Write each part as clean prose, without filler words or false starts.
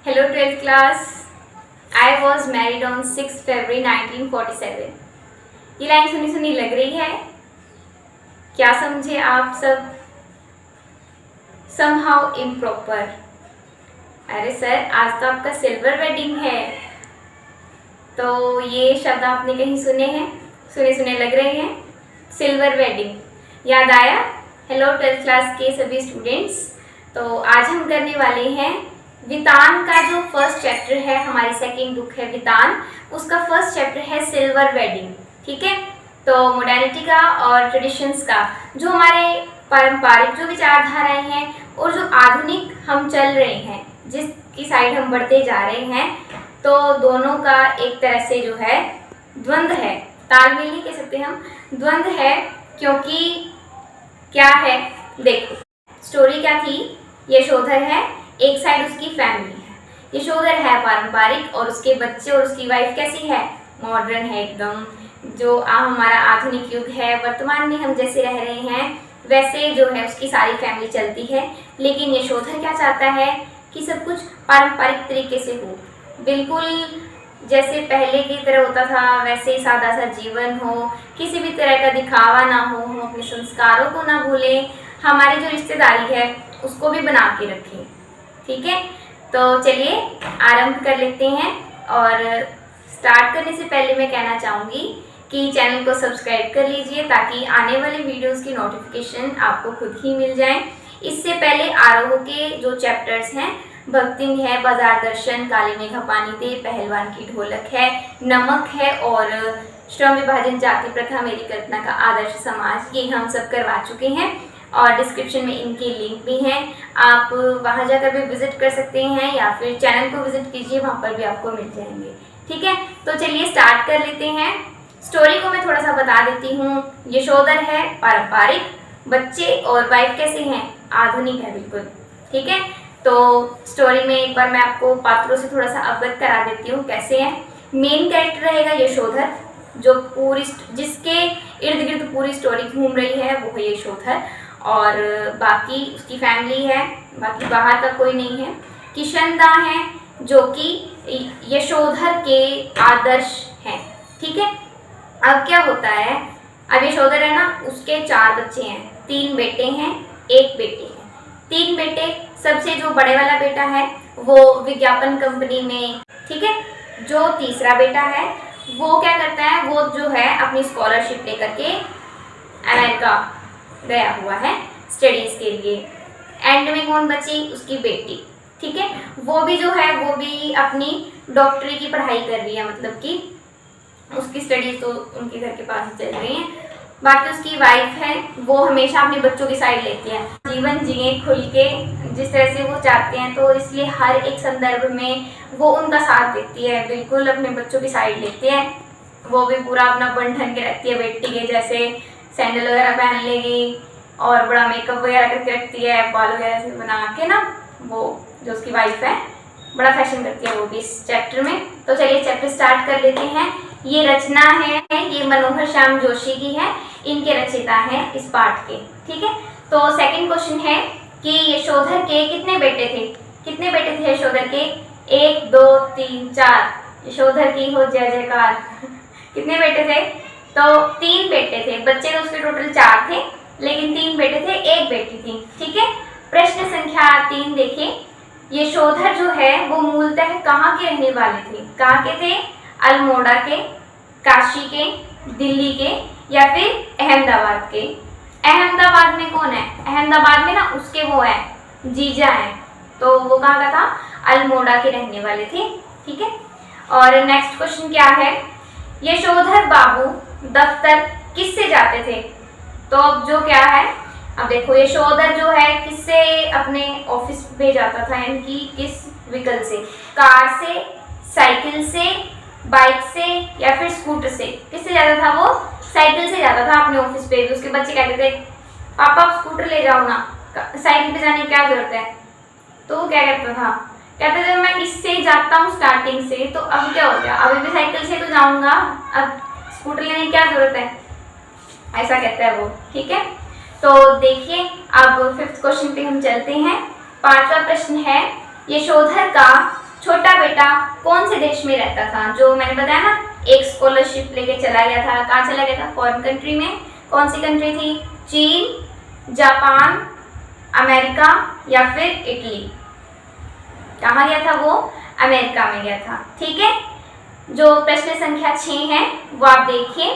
Hello 12th class. I was married on 6 February 1947. ये line सुनी सुनी लग रही है? क्या समझे आप सब? Somehow improper. अरे सर, आज तो आपका सिल्वर वेडिंग है, तो ये शब्द आपने कहीं सुने हैं? सुने सुने लग रहे हैं। सिल्वर वेडिंग याद आया? हेलो 12th क्लास के सभी स्टूडेंट्स। तो आज हम करने वाले हैं वितान का जो फर्स्ट चैप्टर है, हमारी सेकंड बुक है वितान, उसका फर्स्ट चैप्टर है सिल्वर वेडिंग। ठीक है, तो मॉडर्निटी का और ट्रेडिशंस का, जो हमारे पारंपरिक जो विचारधाराएं हैं और जो आधुनिक हम चल रहे हैं, जिसकी साइड हम बढ़ते जा रहे हैं, तो दोनों का एक तरह से जो है द्वंद्व है, तालमेल नहीं कह सकते हम, द्वंद्व है। क्योंकि क्या है, देखो स्टोरी क्या थी। यशोधर है, एक साइड उसकी फैमिली है। यशोधर है पारंपरिक और उसके बच्चे और उसकी वाइफ कैसी है, मॉडर्न है एकदम। जो हमारा आधुनिक युग है, वर्तमान में हम जैसे रह रहे हैं वैसे जो है उसकी सारी फैमिली चलती है। लेकिन यशोधर क्या चाहता है कि सब कुछ पारंपरिक तरीके से हो, बिल्कुल जैसे पहले की तरह होता था वैसे ही सादा सा जीवन हो, किसी भी तरह का दिखावा ना हो, हम अपने संस्कारों को ना भूलें, हमारी जो रिश्तेदारी है उसको भी बना के रखें। ठीक है, तो चलिए आरंभ कर लेते हैं। और स्टार्ट करने से पहले मैं कहना चाहूँगी कि चैनल को सब्सक्राइब कर लीजिए ताकि आने वाले वीडियोस की नोटिफिकेशन आपको खुद ही मिल जाए। इससे पहले आरोह के जो चैप्टर्स हैं, भक्ति है, बाजार दर्शन, काली मेघा पानी दे, पहलवान की ढोलक है, नमक है और श्रम विभाजन, जाति प्रथा, मेरी कल्पना का आदर्श समाज, ये हम सब करवा चुके हैं और डिस्क्रिप्शन में इनके लिंक भी हैं। आप वहाँ जाकर भी विजिट कर सकते हैं या फिर चैनल को विजिट कीजिए, वहाँ पर भी आपको मिल जाएंगे। ठीक है, तो चलिए स्टार्ट कर लेते हैं। स्टोरी को मैं थोड़ा सा बता देती हूँ। यशोधर है पारंपरिक, बच्चे और वाइफ कैसे हैं, आधुनिक है बिल्कुल। ठीक है, तो स्टोरी में एक बार मैं आपको पात्रों से थोड़ा सा अवगत करा देती हूँ कैसे हैं। मेन कैरेक्टर रहेगा यशोधर, जो पूरी जिसके इर्द गिर्द पूरी स्टोरी घूम रही है वो है यशोधर, और बाकी उसकी फैमिली है, बाकी बाहर का कोई नहीं है। किशनदा है जो कि यशोधर के आदर्श हैं। ठीक है, अब क्या होता है, अब यशोधर है ना, उसके 4 बच्चे हैं, 3 बेटे हैं, 1 बेटी है। 3 बेटे, सबसे जो बड़े वाला बेटा है वो विज्ञापन कंपनी में, ठीक है। जो तीसरा बेटा है वो क्या करता है, वो जो है अपनी स्कॉलरशिप लेकर के अमेरिका गया हुआ है स्टडीज के लिए। एंड में कौन बची, उसकी बेटी। ठीक है, वो भी जो है वो भी अपनी डॉक्टरी की पढ़ाई कर रही है, मतलब कि उसकी स्टडीज तो उनके घर के पास ही चल रही हैं। बाकी उसकी वाइफ है, वो हमेशा अपने बच्चों की साइड लेती है, जीवन जिए खुल के जिस तरह से वो चाहते हैं, तो इसलिए हर एक संदर्भ में वो उनका साथ देती है, बिल्कुल अपने बच्चों की साइड लेते हैं। वो भी पूरा अपना बन ठन के रखती है बेटी के, जैसे सैंडल वगैरह पहन लेगी और बड़ा मेकअप वगैरह करके रखती है, बाल वगैरह से बना के ना, वो जो उसकी वाइफ है बड़ा फैशन करती है वो भी इस चैप्टर में। तो चलिए चैप्टर स्टार्ट कर लेते हैं। ये रचना है, ये मनोहर श्याम जोशी की है, इनके रचयिता हैं इस पाठ के। ठीक है, तो सेकंड क्वेश्चन है कि यशोधर के कितने बेटे थे, कितने बेटे थे यशोधर के, 1 2 3 4। यशोधर की हो जय जयकार। कितने बेटे थे, तो 3 बेटे थे। बच्चे तो उसके टोटल 4 थे, लेकिन 3 बेटे थे, 1 बेटी थी। ठीक है, प्रश्न संख्या 3 देखिए। यशोधर जो है वो मूलतः कहाँ के रहने वाले थे, कहाँ के थे, अल्मोड़ा के, काशी के, दिल्ली के या फिर अहमदाबाद के। अहमदाबाद में कौन है, अहमदाबाद में ना उसके वो है जीजा हैं, तो वो कहाँ का था, अल्मोड़ा के रहने वाले थे। ठीक है, और नेक्स्ट क्वेश्चन क्या है, यशोधर बाबू दफ्तर किससे जाते थे। तो अब जो क्या है, अब देखो यशोधर जो है किससे अपने ऑफिस पे जाता था, यानी कि किस व्हीकल से, कार से, साइकिल से, बाइक से या फिर स्कूटर से। किससे जाता था, वो साइकिल से जाता था अपने ऑफिस पे भी। उसके बच्चे कहते थे पापा आप स्कूटर ले जाओ ना, साइकिल पे जाने की क्या जरूरत है। तो वो क्या कहता था, कहते थे मैं इससे जाता हूँ स्टार्टिंग से, तो अब क्या हो गया, अभी भी साइकिल से तो जाऊँगा, अब स्कूटर लेने की क्या जरूरत है, ऐसा कहता है वो। ठीक है, तो देखिए अब 5th क्वेश्चन पे हम चलते हैं। 5वां प्रश्न है, यशोधर का छोटा बेटा कौन से देश में रहता था? जो मैंने बताया ना, एक स्कॉलरशिप लेके चला गया था। कहाँ चला गया था? फॉरेन कंट्री में। कौन सी कंट्री थी? चीन, जापान, अमेरिका या फिर इटली। कहाँ गया था वो? अमेरिका में गया था। ठीक है, जो प्रश्न संख्या 6 है वो आप देखिए।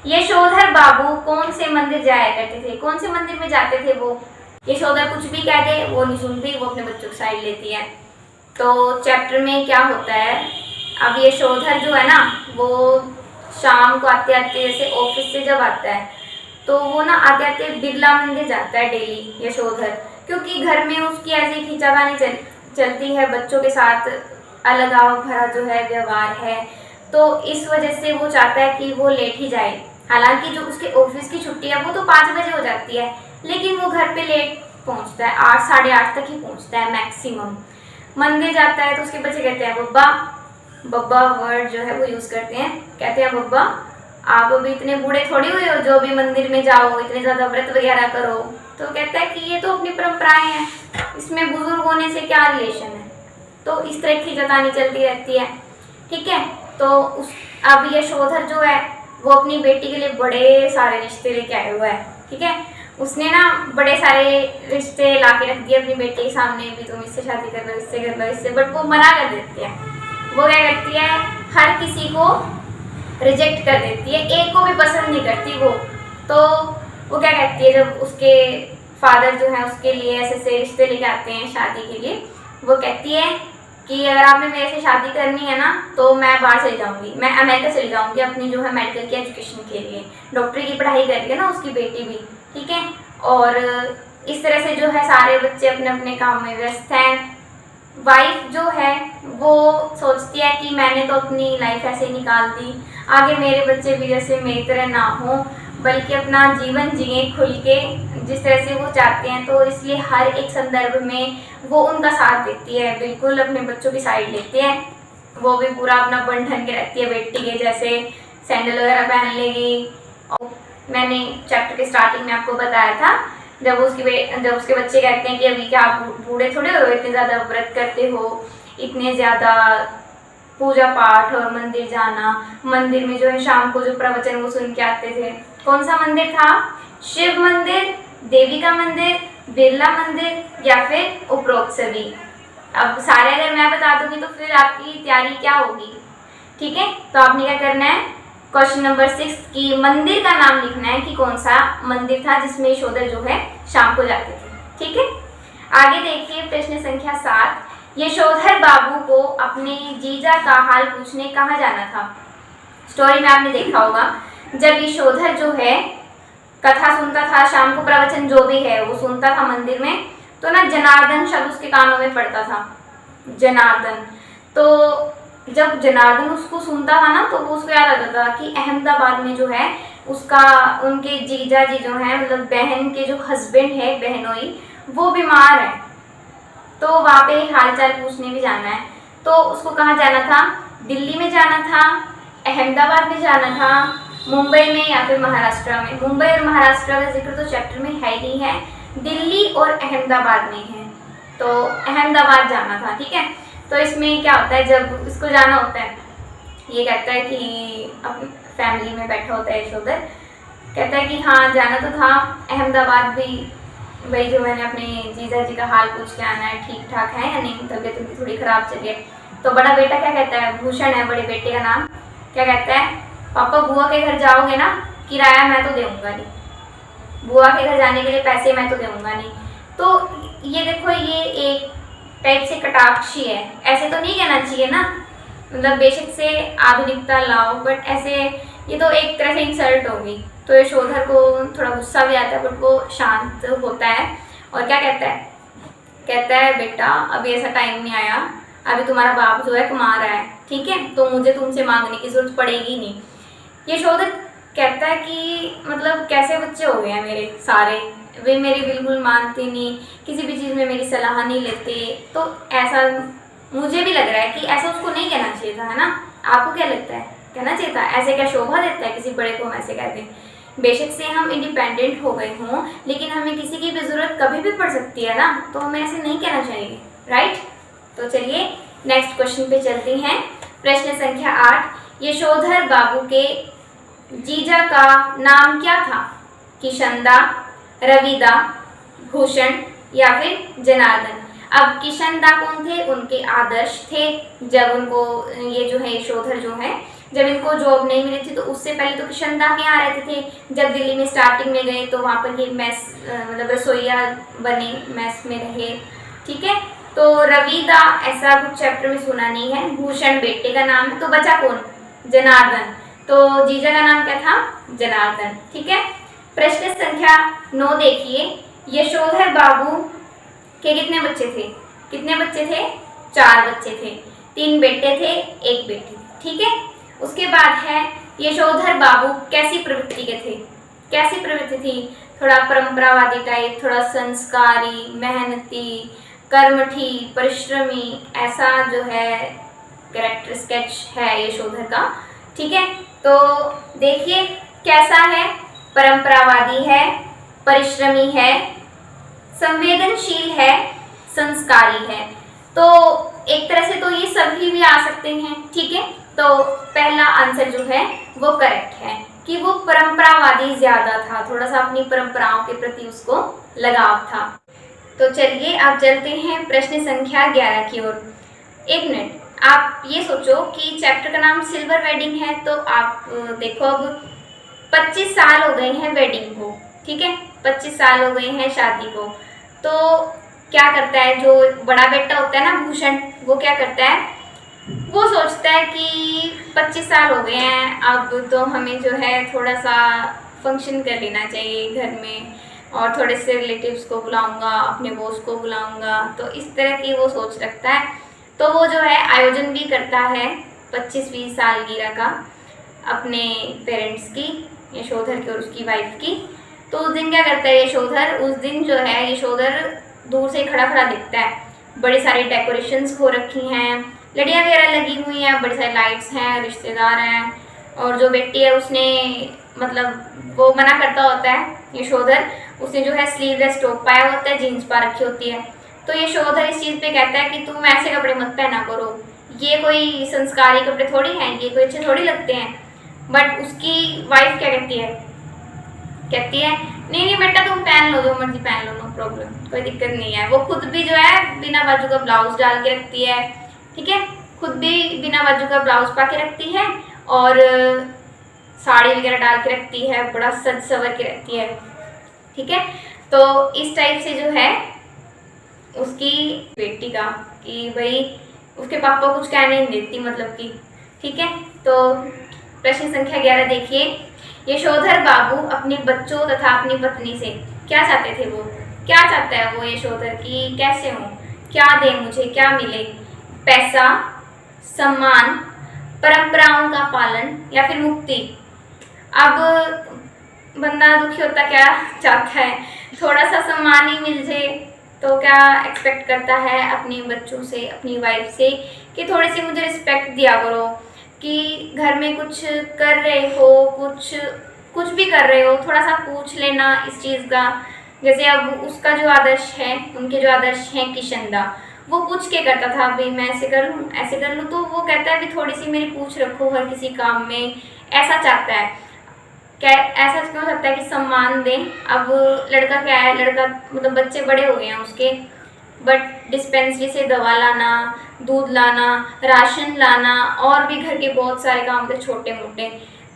यशोधर बाबू कौन से मंदिर जाया करते थे? कौन से मंदिर में जाते थे वो? यशोधर कुछ भी कह दे वो नहीं सुनती, वो अपने बच्चों की साइड लेती है। तो चैप्टर में क्या होता है, अब यशोधर जो है ना, वो शाम को आते आते जैसे ऑफिस से जब आता है तो वो ना आते आते बिरला मंदिर जाता है डेली यशोधर, क्योंकि घर में उसकी ऐसी खींचातानी चलती है, बच्चों के साथ अलगाव भरा जो है व्यवहार है, तो इस वजह से वो चाहता है कि वो लेट ही जाए। हालांकि जो उसके ऑफिस की छुट्टी है वो तो 5 बजे हो जाती है, लेकिन वो घर पे लेट पहुंचता है, 8 साढ़े 8 तक ही पहुंचता है मैक्सिमम। मंदिर जाता है तो उसके बच्चे कहते हैं बब्बा, बब्बा वर्ड जो है वो यूज़ करते हैं, कहते हैं बब्बा आप अभी इतने बूढ़े थोड़ी हुए हो जो भी मंदिर में जाओ, इतने ज़्यादा व्रत वगैरह करो। तो कहता है कि ये तो अपनी परंपराएं हैं, इसमें बुजुर्ग होने से क्या रिलेशन है। तो इस तरह की जतानी चलती रहती है। ठीक है, तो अब यशोधर जो है वो अपनी बेटी के लिए बड़े सारे रिश्ते लेके आए हुआ है। ठीक है, उसने ना बड़े सारे रिश्ते ला के रख दिए अपनी बेटी के सामने, भी तुम इससे शादी कर लो, इससे कर लो, इससे, बट वो मना कर देती है। वो क्या करती है, हर किसी को रिजेक्ट कर देती है, एक को भी पसंद नहीं करती वो। तो वो क्या कहती है, जब उसके फादर जो है उसके लिए ऐसे रिश्ते लेके आते हैं शादी के लिए, वो कहती है कि अगर आपने मेरे से शादी करनी है ना तो मैं बाहर चली जाऊंगी, मैं अमेरिका चली जाऊंगी अपनी जो है मेडिकल की एजुकेशन के लिए, डॉक्टरी की पढ़ाई कर रही है ना उसकी बेटी भी। ठीक है, और इस तरह से जो है सारे बच्चे अपने अपने काम में व्यस्त हैं। वाइफ जो है वो सोचती है कि मैंने तो अपनी लाइफ ऐसे निकाल दी, आगे मेरे बच्चे भी जैसे मेरी तरह ना हो, बल्कि अपना जीवन जिए खुल के जिस तरह से वो चाहते हैं। तो इसलिए हर एक संदर्भ में वो उनका साथ देती है, बिल्कुल अपने बच्चों की साइड लेते हैं। वो भी पूरा अपना बन ठन के रहती है बेटी के जैसे, सैंडल वगैरह पहन लेगी। और मैंने चैप्टर के स्टार्टिंग में आपको बताया था, जब उसके बच्चे कहते हैं कि अभी क्या आप बूढ़े थोड़े हो, इतने ज़्यादा व्रत करते हो, इतने ज़्यादा पूजा पाठ और मंदिर जाना, मंदिर में जो है शाम को जो प्रवचन वो सुन के आते थे। कौन सा मंदिर था? शिव मंदिर, देवी का मंदिर, बिरला मंदिर या फिर उपरोक्त सभी। अब सारे अगर मैं बता दूंगी तो फिर आपकी तैयारी क्या होगी। ठीक है, तो आपने क्या करना है, क्वेश्चन नंबर 6 की मंदिर का नाम लिखना है कि कौन सा मंदिर था जिसमें यशोधर जो है शाम को जाते थे। ठीक है, आगे देखिए प्रश्न संख्या 7, यशोधर बाबू को अपने जीजा का हाल पूछने कहाँ जाना था? स्टोरी में आपने देखा होगा, जब यशोधर जो है कथा सुनता था, शाम को प्रवचन जो भी है वो सुनता था मंदिर में, तो ना जनार्दन शब्द उसके कानों में पड़ता था, जनार्दन। तो जब जनार्दन उसको सुनता था ना तो वो उसको याद आता था कि अहमदाबाद में जो है उसका, उनके जीजा जी जो हैं, मतलब बहन के जो हस्बैंड है बहनोई, वो बीमार है, तो वहाँ पे हाल चाल पूछने भी जाना है। तो उसको कहाँ जाना था? दिल्ली में जाना था, अहमदाबाद में जाना था, मुंबई में या फिर महाराष्ट्र में। मुंबई और महाराष्ट्र का जिक्र तो चैप्टर में है ही है, दिल्ली और अहमदाबाद में है, तो अहमदाबाद जाना था। ठीक है, तो इसमें क्या होता है, जब इसको जाना होता है, ये कहता है कि अपनी फैमिली में बैठा होता है यशोधर, कहता है कि हाँ जाना तो था अहमदाबाद भी, वही जो मैंने अपने जीजा जी का हाल पूछ के आना है, ठीक ठाक है या नहीं, तबीयत उनकी थोड़ी ख़राब चली है। तो बड़ा बेटा क्या कहता है, भूषण है बड़े बेटे का नाम, क्या कहता है, पापा बुआ के घर जाओगे ना, किराया मैं तो दूंगा नहीं, बुआ के घर जाने के लिए पैसे मैं तो दूंगा नहीं। तो ये देखो, ये एक टाइप से कटाक्षी है, ऐसे तो नहीं कहना चाहिए ना, मतलब बेशक से आधुनिकता लाओ, बट ऐसे ये तो एक तरह से इंसल्ट होगी। तो यशोधर को थोड़ा गुस्सा भी आता है, बट वो शांत होता है और क्या कहता है, कहता है बेटा अभी ऐसा टाइम नहीं आया, अभी तुम्हारा बाप जो है कमा रहा है, ठीक है, तो मुझे तुमसे मांगने की जरूरत पड़ेगी नहीं। यशोधर कहता है कि मतलब कैसे बच्चे हो गए हैं मेरे सारे, वे मेरी बिल्कुल मानते नहीं, किसी भी चीज़ में मेरी सलाह नहीं लेते। तो ऐसा मुझे भी लग रहा है कि ऐसा उसको नहीं कहना चाहिए था, है ना? आपको क्या लगता है, कहना चाहिए था? ऐसे क्या शोभा देता है किसी बड़े को हम ऐसे कहते हैं? बेशक से हम इंडिपेंडेंट हो गए हों, लेकिन हमें किसी की भी ज़रूरत कभी भी पड़ सकती है ना, तो हमें ऐसे नहीं कहना चाहिए, राइट? तो चलिए नेक्स्ट क्वेश्चन पे चलती हैं। प्रश्न संख्या 8, यशोधर बाबू के जीजा का नाम क्या था? किशनदा, रविदा, भूषण या फिर जनार्दन। अब किशनदा कौन थे? उनके आदर्श थे। जब उनको ये जो है यशोधर जो है, जब इनको जॉब नहीं मिली थी तो उससे पहले तो किशनदा के यहाँ रहते थे। जब दिल्ली में स्टार्टिंग में गए तो वहाँ पर ये मैस मतलब रसोईया बने, मैस में रहे। ठीक है, तो रविदा ऐसा कुछ चैप्टर में सुना नहीं है। भूषण बेटे का नाम है, तो बचा कौन? जनार्दन। तो जीजा का नाम क्या था? जनार्दन। ठीक है, प्रश्न संख्या 9 देखिए, यशोधर बाबू के कितने बच्चे थे? कितने बच्चे थे? 4 बच्चे थे। 3 बेटे थे, 1 बेटी। ठीक है, उसके बाद है यशोधर बाबू कैसी प्रवृत्ति के थे? कैसी प्रवृत्ति थी? थोड़ा परंपरावादी टाइप, थोड़ा संस्कारी, मेहनती, कर्मठी, परिश्रमी, ऐसा जो है कैरेक्टर स्केच है यशोधर का। ठीक है, तो देखिए कैसा है? परंपरावादी है, परिश्रमी है, संवेदनशील है, संस्कारी है। तो एक तरह से तो ये सभी भी आ सकते हैं। ठीक है, तो पहला आंसर जो है वो करेक्ट है कि वो परंपरावादी ज्यादा था, थोड़ा सा अपनी परंपराओं के प्रति उसको लगाव था। तो चलिए आप चलते हैं प्रश्न संख्या 11 की ओर। 1 मिनट, आप ये सोचो कि चैप्टर का नाम सिल्वर वेडिंग है, तो आप देखो अब 25 साल हो गए हैं वेडिंग को। ठीक है, 25 साल हो गए हैं शादी को। तो क्या करता है जो बड़ा बेटा होता है ना भूषण, वो क्या करता है? वो सोचता है कि 25 साल हो गए हैं, अब तो हमें जो है थोड़ा सा फंक्शन कर लेना चाहिए घर में, और थोड़े से रिलेटिव्स को बुलाऊंगा, अपने बॉस को बुलाऊंगा। तो इस तरह की वो सोच रखता है। तो वो जो है आयोजन भी करता है 25वीं सालगिरह का अपने पेरेंट्स की, यशोधर की और उसकी वाइफ की। तो उस दिन क्या करता है यशोधर? उस दिन जो है यशोधर दूर से खड़ा खड़ा दिखता है। बड़ी सारी डेकोरेशंस हो रखी हैं, लड़ियाँ वगैरह लगी हुई हैं, बड़ी सारी लाइट्स हैं, रिश्तेदार हैं। और जो बेटी है उसने मतलब वो मना करता होता है यशोधर, उसने जो है स्लीवलेस टॉप पाया होता है, जीन्स पा रखी होती है। तो यशोधर इस चीज़ पे कहता है कि तुम ऐसे कपड़े मत पहना करो, ये कोई संस्कारी कपड़े थोड़ी हैं, ये कोई अच्छे थोड़ी लगते हैं। बट उसकी वाइफ क्या कहती है? कहती है नहीं नहीं बेटा तुम पहन लो, जो मर्जी पहन लो, नो प्रॉब्लम, कोई दिक्कत नहीं है। वो खुद भी जो है बिना बाजू का ब्लाउज डाल के रखती है। ठीक है, खुद भी बिना बाजू का ब्लाउज पा के रखती है और साड़ी वगैरह डाल के रखती है, बड़ा सज सवर के रहती है। ठीक है, तो इस टाइप से जो है उसकी बेटी का कि भाई उसके पापा कुछ कहने नहीं देती मतलब कि। ठीक है, तो प्रश्न संख्या 11 देखिए, यशोधर बाबू अपने बच्चों तथा अपनी पत्नी से क्या चाहते थे? वो क्या चाहता है वो यशोधर कि कैसे हूँ, क्या दे मुझे, क्या मिले? पैसा, सम्मान, परंपराओं का पालन या फिर मुक्ति? अब बंदा दुखी होता क्या चाहता है? थोड़ा सा सम्मान ही मिल जाए तो क्या एक्सपेक्ट करता है अपने बच्चों से, अपनी वाइफ से कि थोड़ी सी मुझे रिस्पेक्ट दिया करो, कि घर में कुछ कर रहे हो, कुछ भी कर रहे हो, थोड़ा सा पूछ लेना इस चीज़ का। जैसे अब उसका जो आदर्श है, उनके जो आदर्श हैं किशनदा, वो पूछ के करता था भाई मैं ऐसे कर लूँ, ऐसे कर लूँ। तो वो कहता है कि थोड़ी सी मेरी पूछ रखो हर किसी काम में, ऐसा चाहता है। क्या ऐसा क्यों चाहता है कि सम्मान दें? अब लड़का क्या है, लड़का मतलब बच्चे बड़े हो गए हैं उसके, बट डिस्पेंसरी से दवा लाना, दूध लाना, राशन लाना और भी घर के बहुत सारे काम थे छोटे मोटे,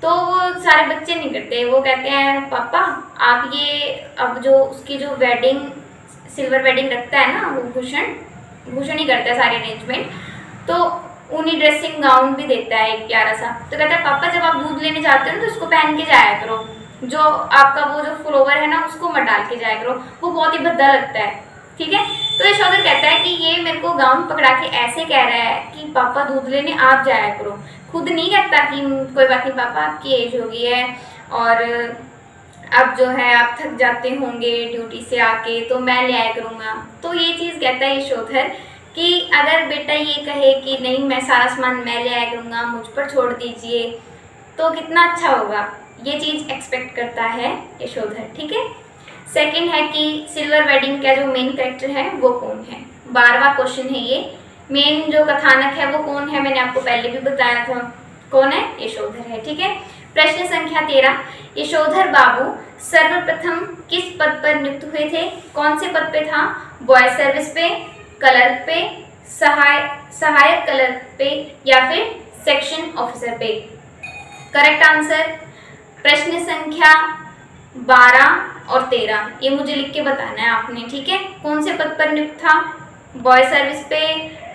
तो वो सारे बच्चे नहीं करते। वो कहते हैं पापा आप ये अब जो उसकी जो वेडिंग सिल्वर वेडिंग रखता है ना वो भूषण ही करता है सारे अरेंजमेंट, तो उन्हीं ड्रेसिंग गाउन भी देता है एक प्यारा सा। तो कहता है पापा जब आप दूध लेने जाते हो ना तो इसको पहन के जाया करो, जो आपका वो जो फ्लोवर है ना उसको मत डाल के जाया करो, वो बहुत ही भद्दा लगता है। ठीक है, तो यशोधर कहता है कि ये मेरे को गाउन पकड़ा के ऐसे कह रहा है कि पापा दूध लेने आप जाया करो, खुद नहीं कहता कि कोई बात नहीं पापा आपकी एज हो गई है और अब जो है आप थक जाते होंगे ड्यूटी से आके, तो मैं ले आया करूँगा। तो ये चीज़ कहता है यशोधर कि अगर बेटा ये कहे कि नहीं मैं सारा सामान मैं ले आया करूँगा, मुझ पर छोड़ दीजिए, तो कितना अच्छा होगा। ये चीज़ एक्सपेक्ट करता है यशोधर। ठीक है, सेकंड है कि सिल्वर वेडिंग का जो मेन कैरेक्टर है वो कौन है? 12वां क्वेश्चन है ये मेन जो कथानक है वो कौन है, मैंने आपको पहले भी बताया था, कौन है, यशोधर है। ठीक है। प्रश्न संख्या 13, यशोधर बाबू सर्वप्रथम किस पद पर नियुक्त हुए थे? कौन से पद पे था? बॉय सर्विस पे, क्लर्क पे, सहायक क्लर्क पे या फिर सेक्शन ऑफिसर पे? करेक्ट आंसर प्रश्न संख्या 12 और 13 ये मुझे लिख के बताना है आपने। ठीक है। कौन से पद पर नियुक्त था? बॉय सर्विस पे,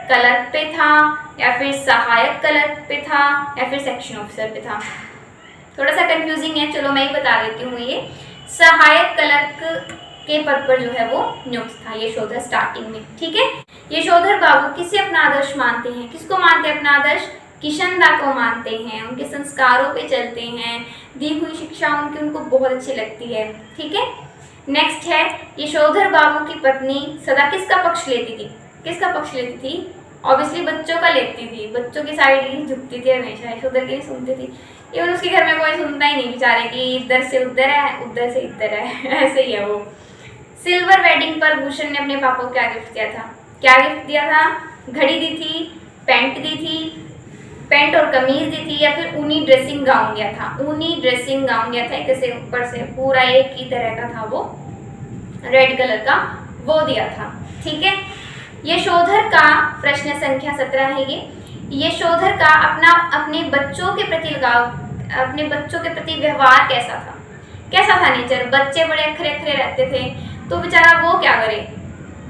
क्लर्क पे था या फिर सहायक क्लर्क पे था या फिर सेक्शन ऑफिसर पे था? थोड़ा सा कंफ्यूजिंग है, चलो मैं ही बता देती हूँ। ये सहायक क्लर्क के पद पर जो है वो नियुक्त था यशोधर स्टार्टिंग में। ठीक है। यशोधर बाबू किसे अपना आदर्श मानते हैं? किसको मानते हैं अपना आदर्श? किशनदा को मानते हैं, उनके संस्कारों पे चलते हैं, दी हुई शिक्षा उनको बहुत अच्छी लगती है। ठीक है। नेक्स्ट है, यशोधर बाबू की पत्नी सदा किसका पक्ष लेती थी? किसका पक्ष लेती थी? ऑब्वियसली बच्चों का लेती थी, बच्चों की साइड ही झुकती थी हमेशा, यशोधर की नहीं सुनती थी। इवन उसके घर में कोई सुनता ही नहीं बेचारे कि इधर से उधर है, उधर से इधर है ऐसे ही है वो। सिल्वर वेडिंग पर भूषण ने अपने पापा को क्या गिफ्ट किया था? क्या गिफ्ट दिया था? घड़ी दी थी, पैंट दी थी, पैंट और कमीज दी थी या फिर ऊनी ड्रेसिंग गाउन दिया था? ऊनी ड्रेसिंग गाउन दिया था, एक से ऊपर से पूरा एक ही तरह का था, वो रेड कलर का, वो दिया था। ठीक है। यशोधर का प्रश्न संख्या 17 है ये। यशोधर का अपने बच्चों के प्रति लगाव, अपने बच्चों के प्रति व्यवहार कैसा था? कैसा था नेचर? बच्चे बड़े अखरे अखरे रहते थे तो बेचारा वो क्या करे?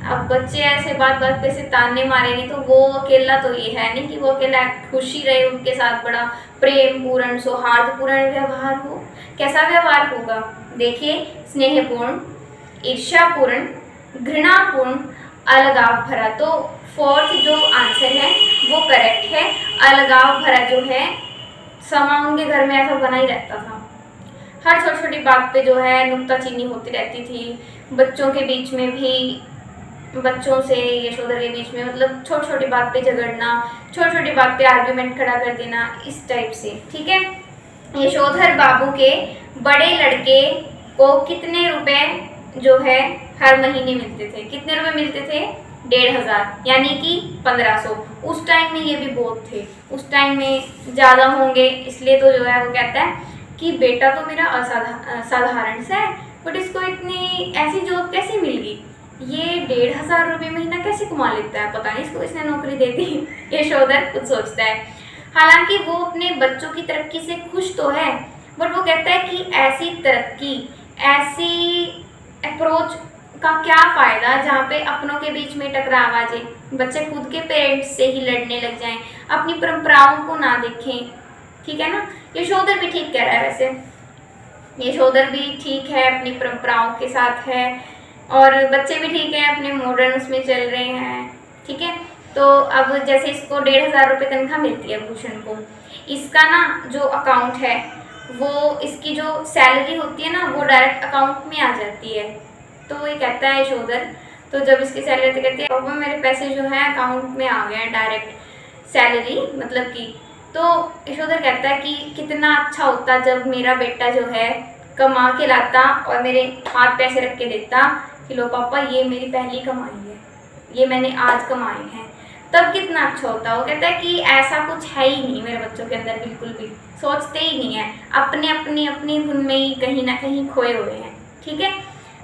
अब बच्चे ऐसे बात बात पे से ताने मारेंगे तो वो अकेला तो ये है नहीं कि वो अकेला खुशी रहे, उनके साथ बड़ा प्रेम पूर्ण सौहार्दपूर्ण व्यवहार हो। कैसा व्यवहार होगा? देखिए, स्नेहपूर्ण, ईर्ष्यापूर्ण, घृणापूर्ण, अलगाव भरा। तो फोर्थ जो आंसर है वो करेक्ट है। अलगाव भरा जो है समा उनके घर में ऐसा बना ही रहता था, हर छोटी छोटी बात पे जो है नुक्ताचीनी होती रहती थी। बच्चों के बीच में भी, बच्चों से यशोधर के बीच में, मतलब छोटी छोटी बात पे झगड़ना, छोटी छोटी बात पे आर्ग्यूमेंट खड़ा कर देना, इस टाइप से। ठीक है। यशोधर बाबू के बड़े लड़के को कितने रुपए जो है हर महीने मिलते थे? कितने रुपए मिलते थे? 1500 यानी कि 1500। उस टाइम में ये भी बहुत थे, उस टाइम में ज़्यादा होंगे, इसलिए तो जो है वो कहता है कि बेटा तो मेरा असाधारण सा है, बट इसको इतनी ऐसी जॉब कैसे मिल गई? ये 1500 रुपये महीना कैसे कमा लेता है? पता नहीं इसको इसने नौकरी दे दी। यशोधर खुद सोचता है। हालांकि वो अपने बच्चों की तरक्की से खुश तो है, बट वो कहता है कि ऐसी तरक्की, ऐसी अप्रोच का क्या फ़ायदा जहाँ पे अपनों के बीच में टकराव आ जाए, बच्चे खुद के पेरेंट्स से ही लड़ने लग जाएं, अपनी परंपराओं को ना देखें। ठीक है ना। यशोधर भी ठीक कह रहा है वैसे, यशोधर भी ठीक है, अपनी परंपराओं के साथ है, और बच्चे भी ठीक है, अपने मॉडर्न उसमें चल रहे हैं। ठीक है। तो अब जैसे इसको 1500 रुपये तनख्वाह मिलती है भूषण को, इसका ना जो अकाउंट है वो, इसकी जो सैलरी होती है ना वो डायरेक्ट अकाउंट में आ जाती है। तो ये कहता है यशोधर, तो जब इसकी सैलरी तो कहती है पापा मेरे पैसे जो है अकाउंट में आ गए हैं डायरेक्ट सैलरी मतलब की। तो यशोधर कहता है कि कितना अच्छा होता जब मेरा बेटा जो है कमा के लाता और मेरे हाथ पैसे रख के देता कि लो पापा ये मेरी पहली कमाई है, ये मैंने आज कमाई है, तब कितना अच्छा होता। वो कहता है कि ऐसा कुछ है ही नहीं मेरे बच्चों के अंदर, बिल्कुल भी सोचते ही नहीं है, अपने अपनी अपनी धुन में ही कहीं ना कहीं खोए हुए हैं। ठीक है।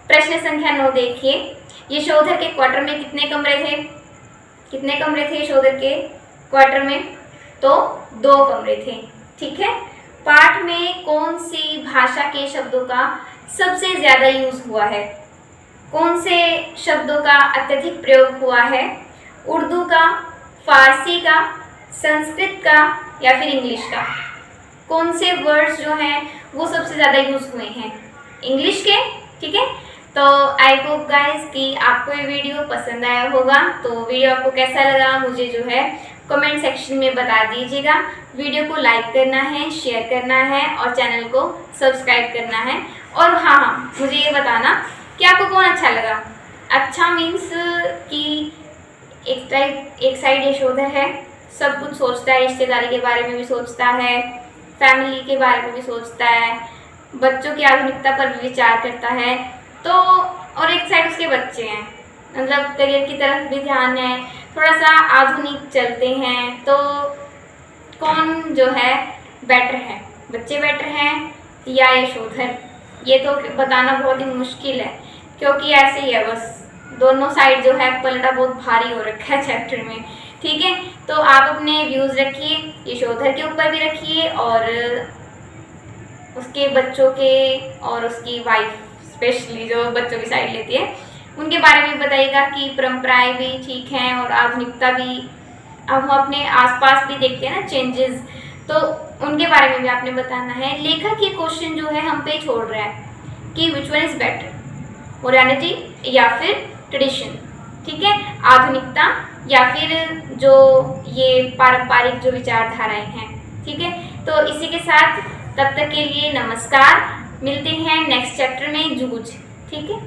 प्रश्न संख्या 9 देखिए, यशोधर के क्वार्टर में कितने कमरे थे? कितने कमरे थे यशोधर के क्वार्टर में? तो 2 कमरे थे। ठीक है। पाठ में कौन सी भाषा के शब्दों का सबसे ज़्यादा यूज हुआ है? कौन से शब्दों का अत्यधिक प्रयोग हुआ है? उर्दू का, फारसी का, संस्कृत का या फिर इंग्लिश का? कौन से वर्ड्स जो हैं वो सबसे ज़्यादा यूज हुए हैं? इंग्लिश के। ठीक है। तो आई होप गाइस कि आपको ये वीडियो पसंद आया होगा। तो वीडियो आपको कैसा लगा मुझे जो है कमेंट सेक्शन में बता दीजिएगा। वीडियो को लाइक करना है, शेयर करना है और चैनल को सब्सक्राइब करना है। और हाँ, मुझे ये बताना कि आपको कौन अच्छा लगा। अच्छा मीन्स कि एक साइड यशोधर है, सब कुछ सोचता है, रिश्तेदारी के बारे में भी सोचता है, फैमिली के बारे में भी सोचता है, बच्चों की आधुनिकता पर भी विचार करता है। तो और एक साइड उसके बच्चे हैं, मतलब करियर की तरफ भी ध्यान है, थोड़ा सा आधुनिक चलते हैं, तो कौन जो है बेटर है, बच्चे बेटर हैं या यशोधर? ये तो बताना बहुत ही मुश्किल है, क्योंकि ऐसे ही है बस, दोनों साइड जो है पलड़ा बहुत भारी हो रखा है चैप्टर में। ठीक है, तो आप अपने व्यूज़ रखिए, यशोधर के ऊपर भी रखिए और उसके बच्चों के और उसकी वाइफ, स्पेशली जो बच्चों की साइड लेती है, उनके बारे में बताइएगा कि परंपराएं भी ठीक हैं और आधुनिकता भी। अब हम अपने आसपास भी देखते हैं ना चेंजेस, तो उनके बारे में भी आपने बताना है। लेखक ये क्वेश्चन जो है हम पे छोड़ रहा है कि which one is better, modernity या फिर ट्रेडिशन। ठीक है, आधुनिकता या फिर जो ये पारंपरिक जो विचारधाराएं हैं। ठीक है, तो इसी के साथ तब तक के लिए नमस्कार, मिलते हैं नेक्स्ट चैप्टर में जूझ। ठीक है।